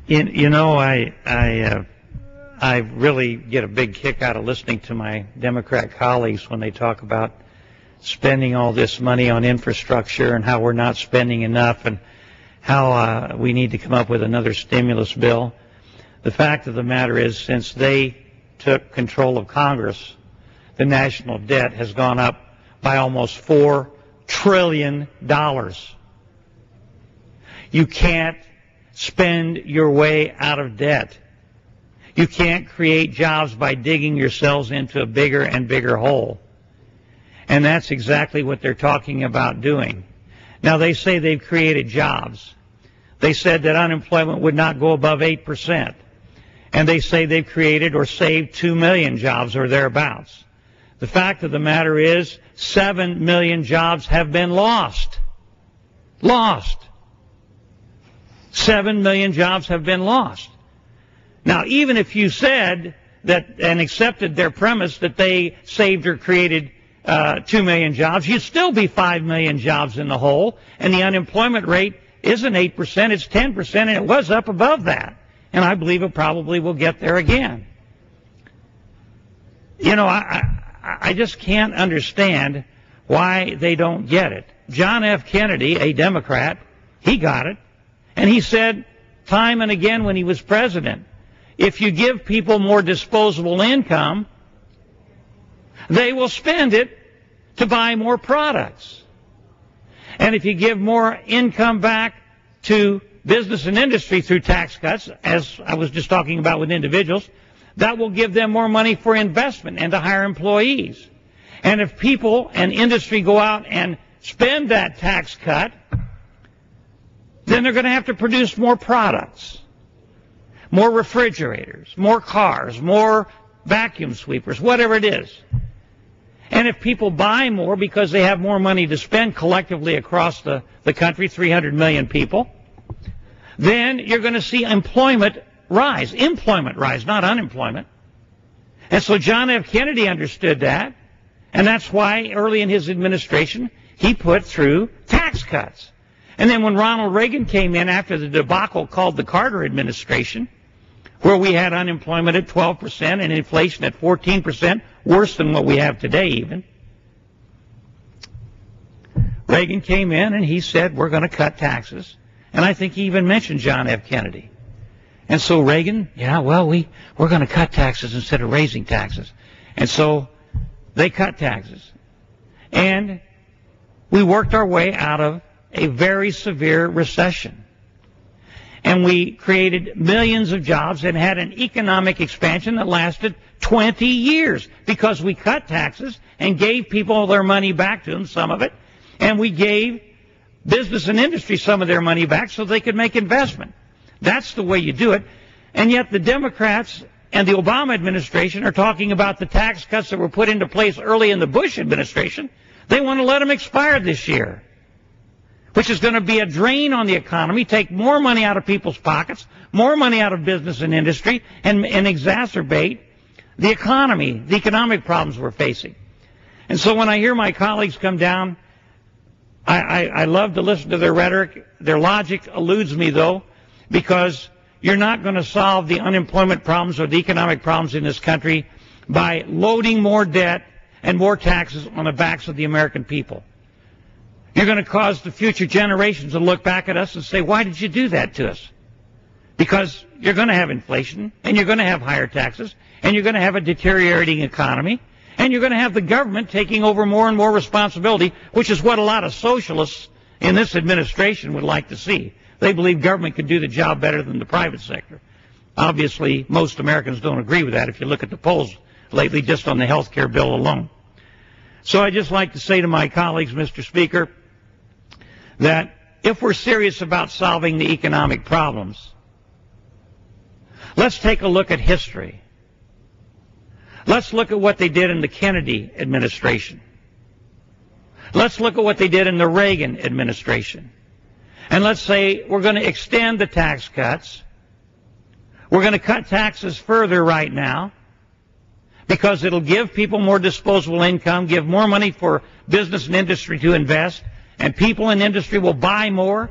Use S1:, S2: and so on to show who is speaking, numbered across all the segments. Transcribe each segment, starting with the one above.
S1: You know, I really get a big kick out of listening to my Democrat colleagues when they talk about spending all this money on infrastructure and how we're not spending enough and how we need to come up with another stimulus bill. The fact of the matter is, since they took control of Congress, the national debt has gone up by almost $4 trillion. You can't spend your way out of debt. You can't create jobs by digging yourselves into a bigger and bigger hole. And that's exactly what they're talking about doing. Now, they say they've created jobs. They said that unemployment would not go above 8%. And they say they've created or saved 2 million jobs or thereabouts. The fact of the matter is 7 million jobs have been lost. Lost. 7 million jobs have been lost. Now, even if you said that and accepted their premise that they saved or created 2 million jobs, you'd still be 5 million jobs in the hole, and the unemployment rate isn't 8%, it's 10%, and it was up above that. And I believe it probably will get there again. You know, I just can't understand why they don't get it. John F. Kennedy, a Democrat, he got it. And he said time and again when he was president, if you give people more disposable income, they will spend it to buy more products. And if you give more income back to business and industry through tax cuts, as I was just talking about with individuals, that will give them more money for investment and to hire employees. And if people and industry go out and spend that tax cut, then they're going to have to produce more products, more refrigerators, more cars, more vacuum sweepers, whatever it is. And if people buy more because they have more money to spend collectively across the country, 300 million people, then you're going to see employment rise, not unemployment. And so John F. Kennedy understood that, and that's why early in his administration he put through tax cuts. And then when Ronald Reagan came in after the debacle called the Carter administration, where we had unemployment at 12% and inflation at 14%, worse than what we have today even, Reagan came in and he said, we're going to cut taxes. And I think he even mentioned John F. Kennedy. And so Reagan, we're going to cut taxes instead of raising taxes. And so they cut taxes. And we worked our way out of a very severe recession. And we created millions of jobs and had an economic expansion that lasted 20 years because we cut taxes and gave people their money back to them, some of it, and we gave business and industry some of their money back so they could make investment. That's the way you do it. And yet the Democrats and the Obama administration are talking about the tax cuts that were put into place early in the Bush administration. They want to let them expire this year, which is going to be a drain on the economy, take more money out of people's pockets, more money out of business and industry, and exacerbate the economy, the economic problems we're facing. And so when I hear my colleagues come down, I love to listen to their rhetoric. Their logic eludes me, though, because you're not going to solve the unemployment problems or the economic problems in this country by loading more debt and more taxes on the backs of the American people. You're going to cause the future generations to look back at us and say, why did you do that to us? Because you're going to have inflation, and you're going to have higher taxes, and you're going to have a deteriorating economy, and you're going to have the government taking over more and more responsibility, which is what a lot of socialists in this administration would like to see. They believe government could do the job better than the private sector. Obviously, most Americans don't agree with that if you look at the polls lately just on the health care bill alone. So I'd just like to say to my colleagues, Mr. Speaker, that if we're serious about solving the economic problems, let's take a look at history. Let's look at what they did in the Kennedy administration. Let's look at what they did in the Reagan administration. And let's say we're going to extend the tax cuts. We're going to cut taxes further right now because it'll give people more disposable income, give more money for business and industry to invest, and people in industry will buy more.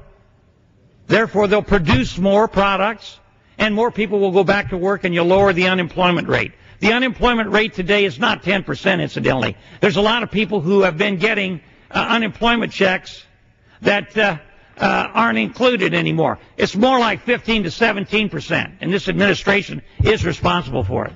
S1: Therefore, they'll produce more products, and more people will go back to work, and you'll lower the unemployment rate. The unemployment rate today is not 10%, incidentally. There's a lot of people who have been getting unemployment checks that aren't included anymore. It's more like 15 to 17%, and this administration is responsible for it.